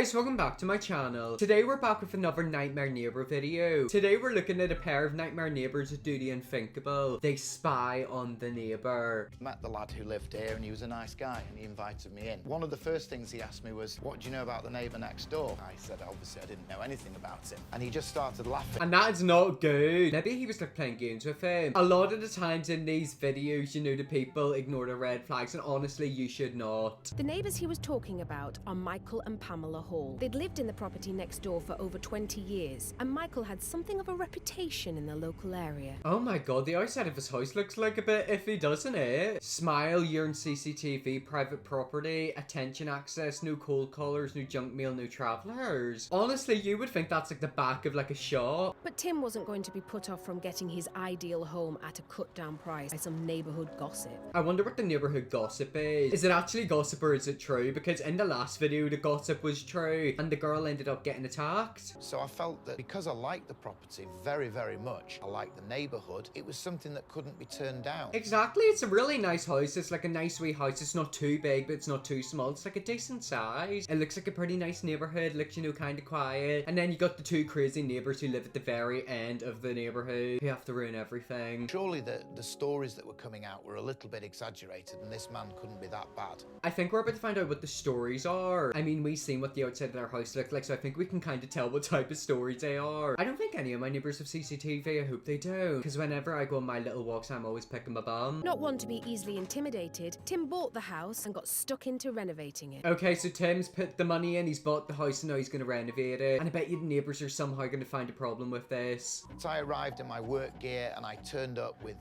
guys, welcome back to my channel. Today we're back with another Nightmare Neighbor video. Today we're looking at a pair of nightmare neighbors who do the unthinkable. They spy on the neighbor. Met the lad who lived here and he was a nice guy and he invited me in. One of the first things he asked me was, what do you know about the neighbour next door? I said, obviously I didn't know anything about him. And he just started laughing. And that is not good. Maybe he was like playing games with him. A lot of the times in these videos, you know, the people ignore the red flags, and honestly, you should not. The neighbours he was talking about are Michael and Pamela Hall. They'd lived in the property next door for over 20 years, and Michael had something of a reputation in the local area. Oh my god, the outside of his house looks like a bit iffy, doesn't it? Smile, urine CCTV, private property, attention access, no cold callers, no junk mail, no travellers. Honestly, you would think that's like the back of like a shop. But Tim wasn't going to be put off from getting his ideal home at a cut-down price by some neighbourhood gossip. I wonder what the neighbourhood gossip is. Is it actually gossip or is it true? Because in the last video, the gossip was true and the girl ended up getting attacked. So I felt that because I liked the property very, very much, I liked the neighbourhood, it was something that couldn't be turned down. Exactly, it's a really nice house. It's like a nice wee house. It's not too big, but it's not too small. It's like a decent size. It looks like a pretty nice neighbourhood. Looks, you know, kind of quiet. And then you got the two crazy neighbours who live at the very end of the neighbourhood who have to ruin everything. Surely the stories that were coming out were a little bit exaggerated and this man couldn't be that bad. I think we're about to find out what the stories are. I mean, we've seen what the outside of their house looked like, so I think we can kind of tell what type of stories they are. I don't think any of my neighbours have CCTV. I hope they do, because whenever I go on my little walks, I'm always picking my bum. Not one to be easily intimidated, Tim bought the house and got stuck into renovating it. Okay, so Tim's put the money in, he's bought the house, and now he's going to renovate it. And I bet you the neighbours are somehow going to find a problem with this. So I arrived in my work gear and I turned up with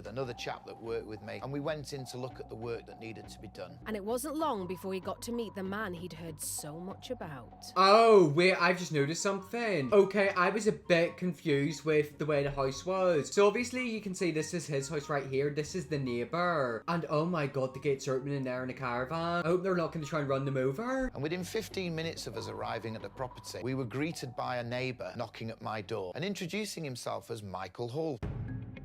another chap that worked with me, and we went in to look at the work that needed to be done. And it wasn't long before he got to meet the man he'd heard so much about. Oh, wait, I've just noticed something. Okay, I was a bit confused with the way the house was. So obviously you can see this is his house right here. This is the neighbour. And oh my god, the gates are opening there in a caravan. I hope they're not going to try and run them over. And within 15 minutes of us arriving at the property, we were greeted by a neighbour knocking at my door and introducing himself as Michael Hall.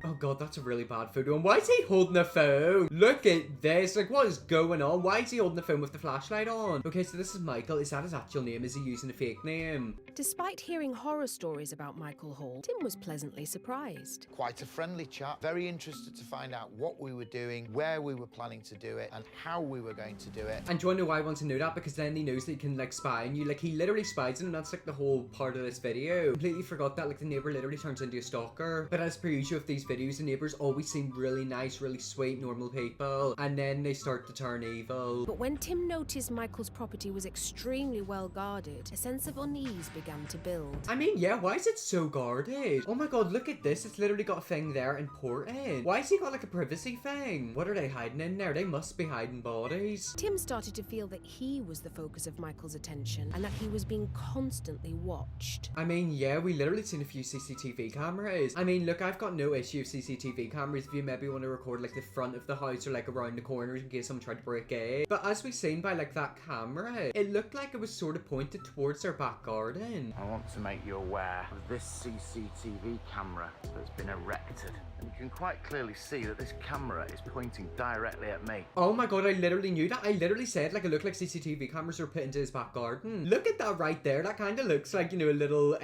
Oh god, that's a really bad photo. And why is he holding a phone? Look at this. Like, what is going on? Why is he holding the phone with the flashlight on? Okay, so this is Michael. Is that his actual name? Is he using a fake name? Despite hearing horror stories about Michael Hall, Tim was pleasantly surprised. Quite a friendly chap, very interested to find out what we were doing, where we were planning to do it, and how we were going to do it. And do you want to know why I want to know that? Because then he knows that he can, like, spy on you. Like, he literally spies on him, and that's, like, the whole part of this video. Completely forgot that, like, the neighbour literally turns into a stalker. But as per usual with these videos, the neighbours always seem really nice, really sweet, normal people. And then they start to turn evil. But when Tim noticed Michael's property was extremely well guarded, a sense of unease began to build. I mean, yeah, why is it so guarded? Oh my god, look at this. It's literally got a thing there important. Why has he got, like, a privacy thing? What are they hiding in there? They must be hiding bodies. Tim started to feel that he was the focus of Michael's attention and that he was being constantly watched. I mean, yeah, we literally seen a few CCTV cameras. I mean, look, I've got no issue with CCTV cameras if you maybe want to record, like, the front of the house or, like, around the corners in case someone tried to break in. But as we seen by, like, that camera, it looked like it was sort of pointed towards their back garden. I want to make you aware of this CCTV camera that's been erected. And you can quite clearly see that this camera is pointing directly at me. Oh my god, I literally knew that. I literally said, like, it looked like CCTV cameras were put into his back garden. Look at that right there. That kind of looks like, you know, a little,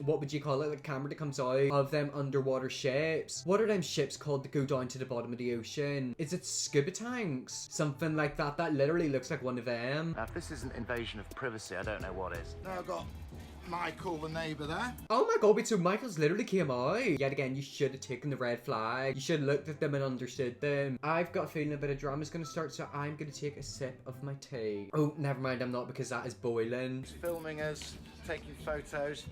what would you call it? Like a camera that comes out of them underwater ships. What are them ships called that go down to the bottom of the ocean? Is it scuba tanks? Something like that. That literally looks like one of them. Now, if this isn't invasion of privacy, I don't know what is. Now I've got Michael, the neighbour there. Oh my god, wait, so Michael's literally came out. Yet again, you should have taken the red flag. You should have looked at them and understood them. I've got a feeling a bit of drama's gonna start, so I'm gonna take a sip of my tea. Oh, never mind, I'm not, because that is boiling. He's filming us, taking photos.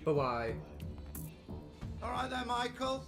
But why? All right there, Michael.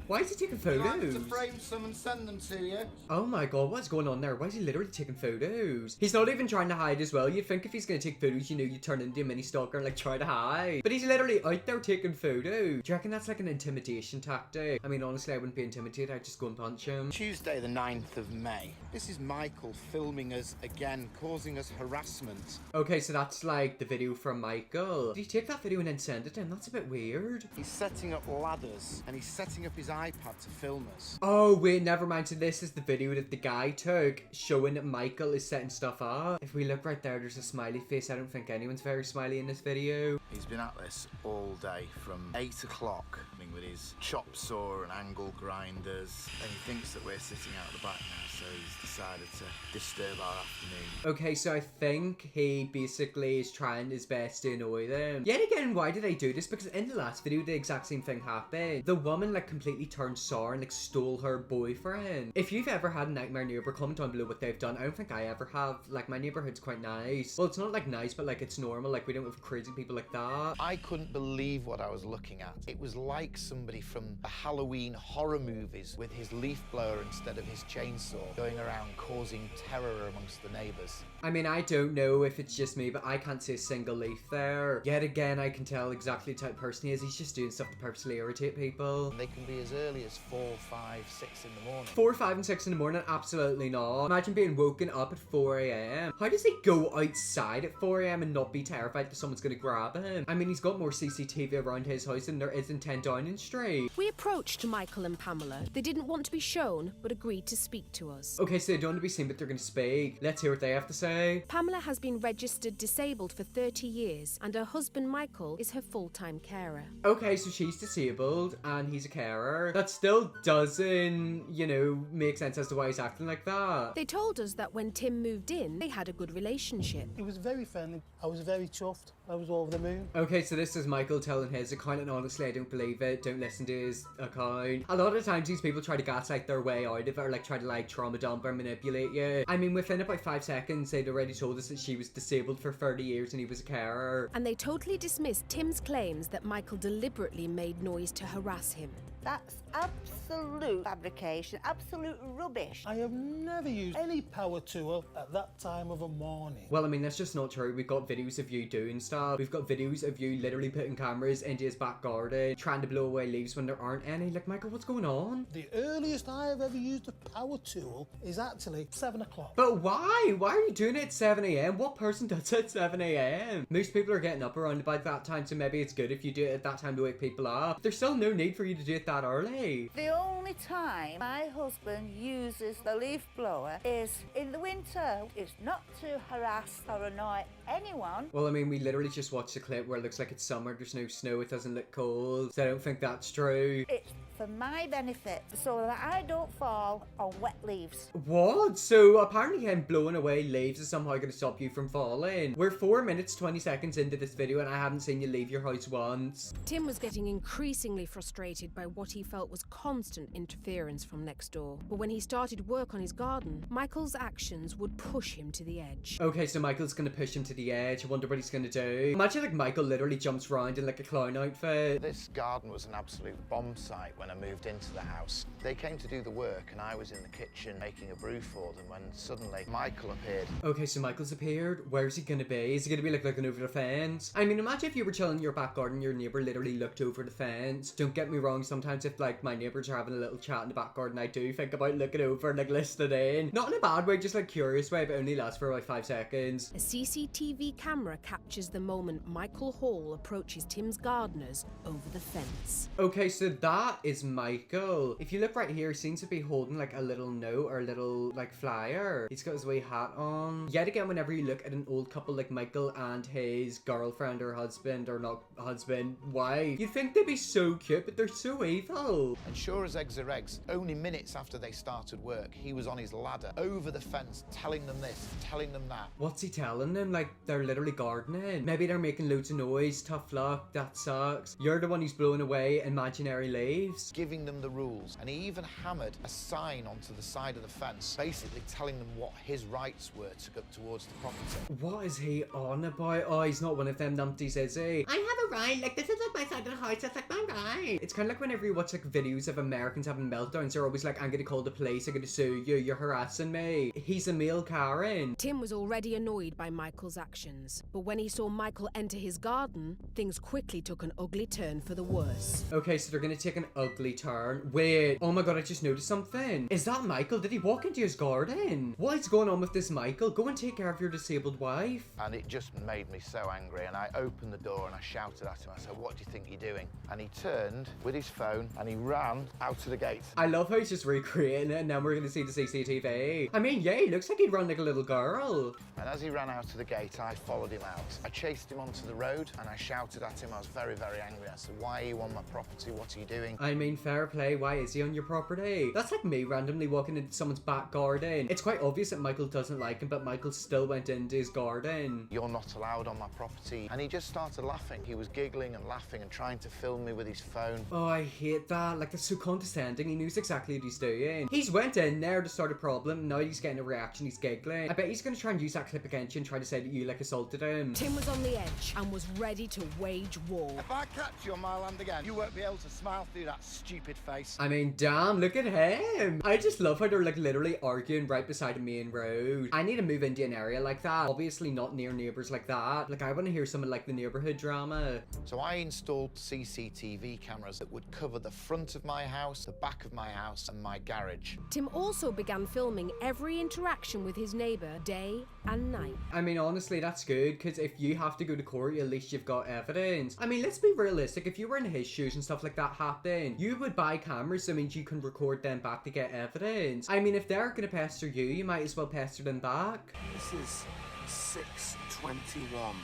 Why is he taking I'd like to photos? frame some and send them to you. Oh my god, what's going on there? Why is he literally taking photos? He's not even trying to hide as well. You'd think if he's gonna take photos, you know, you'd turn into a mini stalker and, like, try to hide. But he's literally out there taking photos. Do you reckon that's like an intimidation tactic? I mean, honestly, I wouldn't be intimidated. I'd just go and punch him. Tuesday the 9th of May. This is Michael filming us again, causing us harassment. Okay, so that's like the video from Michael. Did he take that video and then send it to him? That's a bit weird. He's setting up ladders and he's setting up his iPad to film us. Oh, wait, never mind. So this is the video that the guy took showing that Michael is setting stuff up. If we look right there, there's a smiley face. I don't think anyone's very smiley in this video. He's been at this all day from 8 o'clock with his chop saw and angle grinders, and he thinks that we're sitting out the back now, so he's decided to disturb our afternoon. Okay, so I think he basically is trying his best to annoy them. Yet again, why did I do this? Because in the last video, the exact same thing happened. The woman like completely turned sour and like stole her boyfriend. If you've ever had a nightmare neighbor, comment down below what they've done. I don't think I ever have. Like, my neighborhood's quite nice. Well, it's not like nice, but like it's normal. Like, we don't have crazy people like that. I couldn't believe what I was looking at. It was like somebody from the Halloween horror movies with his leaf blower instead of his chainsaw, going around causing terror amongst the neighbours. I mean, I don't know if it's just me, but I can't see a single leaf there. Yet again, I can tell exactly the type of person he is. He's just doing stuff to purposely irritate people. They can be as early as 4, 5, 6 in the morning. 4, 5 and 6 in the morning? Absolutely not. Imagine being woken up at 4 a.m. How does he go outside at 4 a.m. and not be terrified that someone's gonna grab him? I mean, he's got more CCTV around his house than there is in 10 Downing Street. We approached Michael and Pamela. They didn't want to be shown, but agreed to speak to us. Okay, so they don't want to be seen, but they're gonna speak. Let's hear what they have to say. Pamela has been registered disabled for 30 years, and her husband Michael is her full-time carer. Okay, so she's disabled and he's a carer. That still doesn't, you know, make sense as to why he's acting like that. They told us that when Tim moved in, they had a good relationship. He was very friendly. I was very chuffed. I was over the moon. Okay, so this is Michael telling his account, and honestly, I don't believe it. Don't listen to his account. A lot of times, these people try to gaslight their way out of it, or like try to like trauma dump or manipulate you. I mean, within about 5 seconds, they'd already told us that she was disabled for 30 years and he was a carer. And they totally dismissed Tim's claims that Michael deliberately made noise to harass him. That's absolute fabrication, absolute rubbish. I have never used any power tool at that time of a morning. Well, I mean, that's just not true. We've got videos of you doing stuff. We've got videos of you literally putting cameras into his back garden, trying to blow away leaves when there aren't any. Like, Michael, what's going on? The earliest I have ever used a power tool is actually 7 o'clock. But why? Why are you doing it at 7 a.m? What person does it at 7 a.m? Most people are getting up around about that time, so maybe it's good if you do it at that time to wake people up. There's still no need for you to do it that early. The only time my husband uses the leaf blower is in the winter. It's not to harass or annoy anyone. Well, I mean, we literally just watched a clip where it looks like it's summer, there's no snow, it doesn't look cold, so I don't think that's true. It's for my benefit, so that I don't fall on wet leaves. What? So apparently him blowing away leaves is somehow going to stop you from falling. We're 4 minutes 20 seconds into this video and I haven't seen you leave your house once. Tim was getting increasingly frustrated by what he felt was constant interference from next door. But when he started work on his garden, Michael's actions would push him to the edge. Okay, so Michael's going to push him to the edge. I wonder what he's going to do. Imagine like Michael literally jumps around in like a clown outfit. This garden was an absolute bomb site when I moved into the house. They came to do the work and I was in the kitchen making a brew for them when suddenly Michael appeared. Okay, so Michael's appeared. Where's he gonna be? Is he gonna be like looking over the fence? I mean, imagine if you were chilling in your back garden, your neighbour literally looked over the fence. Don't get me wrong, sometimes if like my neighbours are having a little chat in the back garden, I do think about looking over and like listening in. Not in a bad way, just like curious way, but only lasts for about 5 seconds. A CCTV camera captures the moment Michael Hall approaches Tim's gardeners over the fence. Okay, so that is Michael. If you look right here, he seems to be holding like a little note or a little like flyer. He's got his wee hat on. Yet again, whenever you look at an old couple like Michael and his girlfriend or husband, or not husband, wife, you'd think they'd be so cute, but they're so evil. And sure as eggs are eggs, only minutes after they started work, he was on his ladder over the fence telling them this, telling them that. What's he telling them? Like, they're literally gardening. Maybe they're making loads of noise. Tough luck. That sucks. You're the one who's blowing away imaginary leaves. Giving them the rules. And he even hammered a sign onto the side of the fence, basically telling them what his rights were to go towards the property. What is he on about? Oh, he's not one of them numpties, is he? I have a right. Like, this is like my side of the house. That's like my right. It's kind of like whenever you watch like videos of Americans having meltdowns, they're always like, I'm gonna call the police. I'm gonna sue you. You're harassing me. He's a male Karen. Tim was already annoyed by Michael's actions, but when he saw Michael enter his garden, things quickly took an ugly turn for the worse. Okay, so they're gonna take an ugly ugly turn. Wait, oh my god, I just noticed something. Is that Michael? Did he walk into his garden? What is going on with this Michael? Go and take care of your disabled wife. And it just made me so angry, and I opened the door and I shouted at him. I said, "What do you think you're doing?" And he turned with his phone and he ran out of the gate. I love how he's just recreating it, and now we're gonna see the CCTV. I mean, yeah, he looks like he'd run like a little girl. And as he ran out of the gate, I followed him out. I chased him onto the road and I shouted at him. I was very, very angry. I said, "Why are you on my property? What are you doing?" I mean, fair play, why is he on your property? That's like me randomly walking into someone's back garden. It's quite obvious that Michael doesn't like him, but Michael still went into his garden. "You're not allowed on my property." And he just started laughing. He was giggling and laughing and trying to film me with his phone. Oh, I hate that. Like, that's so condescending. He knows exactly what he's doing. He's went in there to start a problem. Now he's getting a reaction. He's giggling. I bet he's gonna try and use that clip against you and try to say that you, like, assaulted him. Tim was on the edge and was ready to wage war. If I catch you on my land again, you won't be able to smile through that stupid face. I mean, damn, look at him. I just love how they're, like, literally arguing right beside a main road. I need to move into an area like that. Obviously not near neighbours like that. Like, I want to hear some of, like, the neighbourhood drama. So I installed CCTV cameras that would cover the front of my house, the back of my house, and my garage. Tim also began filming every interaction with his neighbour, day and night. I mean, honestly, that's good, because if you have to go to court, at least you've got evidence. I mean, let's be realistic. If you were in his shoes and stuff like that happened, you would buy cameras, so it means you can record them back to get evidence. I mean, if they're gonna pester you, you might as well pester them back. This is 6:21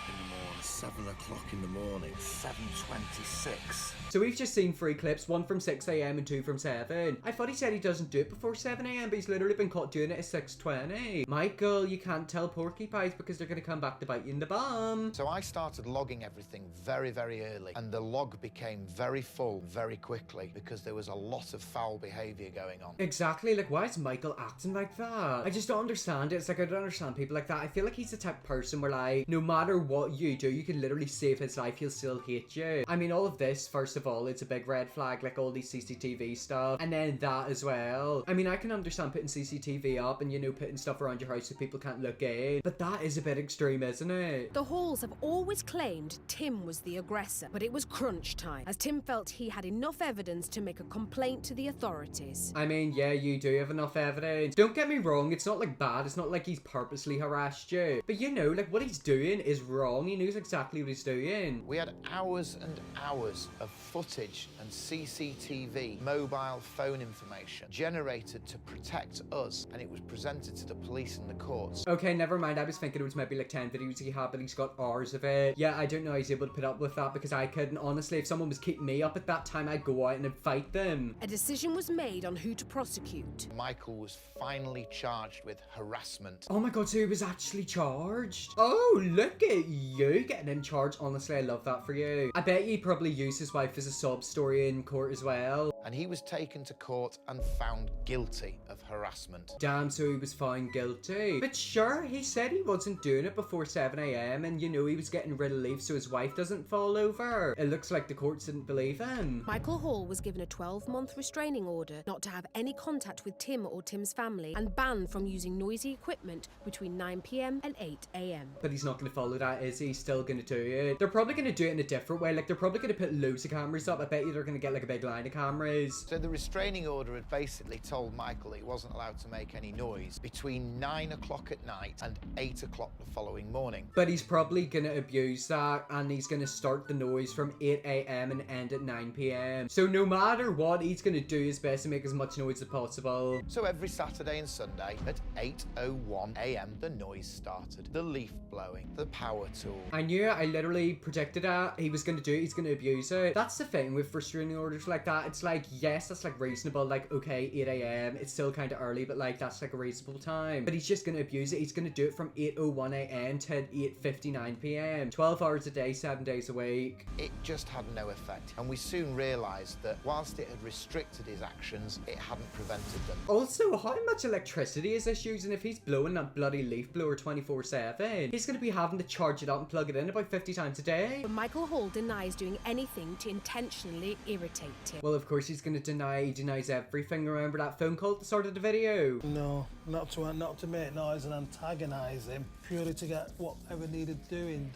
in the morning, 7 o'clock in the morning, 7:26. So we've just seen 3 clips, one from 6 AM and 2 from 7. I thought he said he doesn't do it before 7 AM, but he's literally been caught doing it at 6:20. Michael, you can't tell porcupines because they're going to come back to bite you in the bum. So I started logging everything very, very early, and the log became very full very quickly because there was a lot of foul behaviour going on. Exactly, like, why is Michael acting like that? I just don't understand it. It's like, I don't understand people like that. I feel like he's the type of person where, like, no matter what you do, you can literally save his life, he'll still hate you. I mean, all of this, first of all, it's a big red flag, like all these CCTV stuff, and then that as well. I mean, I can understand putting CCTV up and, you know, putting stuff around your house so people can't look in, but that is a bit extreme, isn't it? The Halls have always claimed Tim was the aggressor, but it was crunch time, as Tim felt he had enough evidence to make a complaint to the authorities. I mean, yeah, you do have enough evidence. Don't get me wrong, it's not like bad, it's not like he's purposely harassed you, but you know, like, what he's doing is wrong. He knows exactly what he's doing. We had hours and hours of footage and CCTV mobile phone information generated to protect us, and it was presented to the police and the courts. Okay, never mind. I was thinking it was maybe like 10 videos he had, but he's got hours of it. Yeah, I don't know how he's able to put up with that, because I couldn't. Honestly, if someone was keeping me up at that time, I'd go out and I'd fight them. A decision was made on who to prosecute. Michael was finally charged with harassment. Oh my god, so he was actually charged? Oh, look at you getting him charged. Honestly, I love that for you. I bet he probably used his wife as a sob story in court as well. And he was taken to court and found guilty of harassment. Damn, so he was found guilty. But sure, he said he wasn't doing it before 7 AM, and you know, he was getting relief so his wife doesn't fall over. It looks like the courts didn't believe him. Michael Hall was given a 12-month restraining order not to have any contact with Tim or Tim's family, and banned from using noisy equipment between 9 PM and 8 AM. But he's not going to follow that, is he? He's still going to do it. They're probably going to do it in a different way. Like, they're probably going to put loads of cameras up. I bet you they're going to get like a big line of cameras. So the restraining order had basically told Michael he wasn't allowed to make any noise between 9 o'clock at night and 8 o'clock the following morning. But he's probably going to abuse that, and he's going to start the noise from 8 AM and end at 9 PM. So no matter what, he's going to do his best to make as much noise as possible. So every Saturday and Sunday at 8:01 AM the noise started. The leaf blowing, the power tool. I knew it. I literally predicted that. He was going to do it. He's going to abuse it. That's the thing with restraining orders like that. It's like, yes, that's like reasonable. Like, okay, 8 AM. It's still kind of early, but like, that's like a reasonable time. But he's just going to abuse it. He's going to do it from 8:01 AM to 8:59 PM. 12 hours a day, 7 days a week. It just had no effect. And we soon realised that whilst it had restricted his actions, it hadn't prevented them. Also, how much electricity is this using? If he's blowing that bloody leaf blower 24/7, he's going to be having to charge it up and plug it in about 50 times a day. But Michael Hall denies doing anything to intentionally irritate Tim. Well, of course he's going to deny. He denies everything. Remember that phone call at the start of the video? No. not to make noise and antagonise him, purely to get whatever needed doing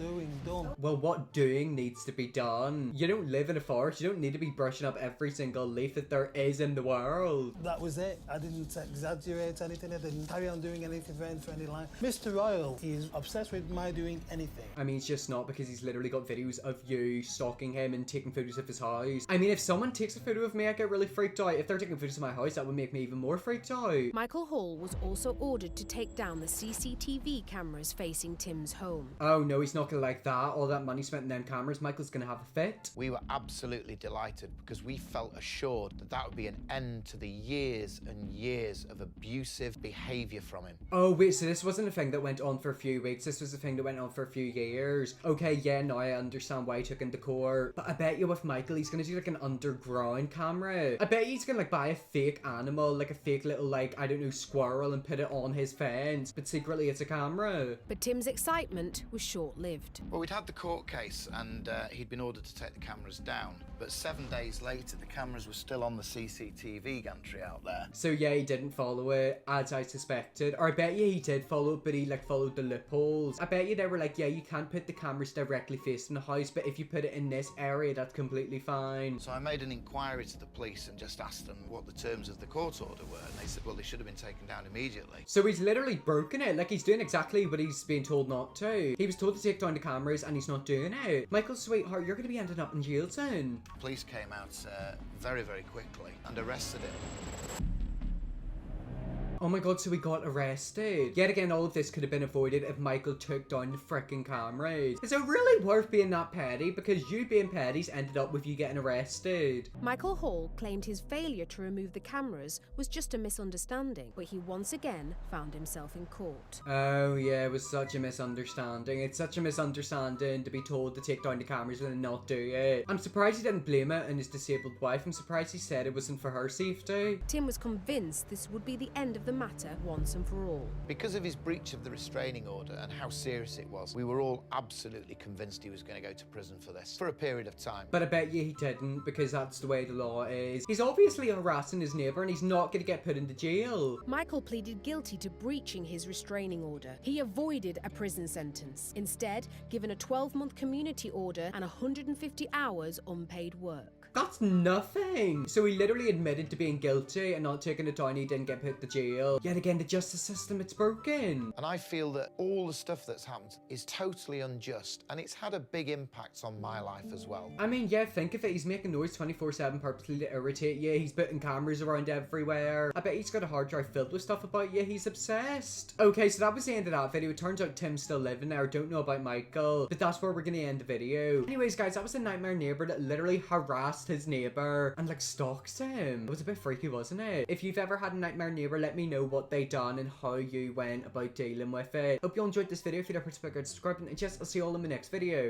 done. Well, what doing needs to be done? You don't live in a forest. You don't need to be brushing up every single leaf that there is in the world. That was it. I didn't exaggerate anything. I didn't carry on doing anything for any line. Mr. Royal, he's obsessed with my doing anything. I mean, it's just not, because he's literally got videos of you stalking him and taking photos of his house. I mean, if someone takes a photo of me, I get really freaked out. If they're taking photos of my house, that would make me even more freaked out. Michael Hall was also ordered to take down the CCTV cameras facing Tim's home. Oh no, he's not gonna like that. All that money spent in them cameras, Michael's gonna have a fit. We were absolutely delighted because we felt assured that that would be an end to the years and years of abusive behaviour from him. Oh wait, so this wasn't a thing that went on for a few weeks, this was a thing that went on for a few years. Okay, yeah, now I understand why he took him to court. But I bet you with Michael, he's gonna do like an underground camera. I bet he's gonna like buy a fake animal, like a fake little like, I don't know, squirrel, and put it on his fence, but secretly it's a camera. But Tim's excitement was short-lived. Well, we'd had the court case and he'd been ordered to take the cameras down. But 7 days later, the cameras were still on the CCTV gantry out there. So yeah, he didn't follow it, as I suspected. Or I bet you he did follow it, but he like followed the loopholes. I bet you they were like, yeah, you can't put the cameras directly facing the house, but if you put it in this area, that's completely fine. So I made an inquiry to the police and just asked them what the terms of the court order were. And they said, well, they should have been taken down immediately. So he's literally broken it. Like, he's doing exactly what he's being told not to. He was told to take down the cameras and he's not doing it. Michael, sweetheart, you're going to be ending up in jail soon. Police came out very, very quickly and arrested him. Oh my god, so he got arrested. Yet again, all of this could have been avoided if Michael took down the freaking cameras. Is it really worth being that petty? Because you being petty's ended up with you getting arrested. Michael Hall claimed his failure to remove the cameras was just a misunderstanding, but he once again found himself in court. Oh yeah, it was such a misunderstanding. It's such a misunderstanding to be told to take down the cameras and then not do it. I'm surprised he didn't blame it on his disabled wife. I'm surprised he said it wasn't for her safety. Tim was convinced this would be the end of the matter once and for all. Because of his breach of the restraining order and how serious it was, we were all absolutely convinced he was going to go to prison for this for a period of time. But I bet you he didn't, because that's the way the law is. He's obviously harassing his neighbour and he's not going to get put into jail. Michael pleaded guilty to breaching his restraining order. He avoided a prison sentence, instead given a 12-month community order and 150 hours unpaid work. That's nothing. So he literally admitted to being guilty and not taking it down. He didn't get put to jail. Yet again, the justice system, it's broken. And I feel that all the stuff that's happened is totally unjust, and it's had a big impact on my life as well. I mean, yeah, think of it. He's making noise 24/7 purposely to irritate you. He's putting cameras around everywhere. I bet he's got a hard drive filled with stuff about you. He's obsessed. Okay, so that was the end of that video. It turns out Tim's still living there. Don't know about Michael, but that's where we're gonna end the video. Anyways, guys, that was a nightmare neighbor that literally harassed his neighbor and like stalks him. It was a bit freaky, wasn't it? If you've ever had a nightmare neighbor, let me know what they done and how you went about dealing with it. Hope you all enjoyed this video. If you don't, subscribe and just I'll see you all in my next video.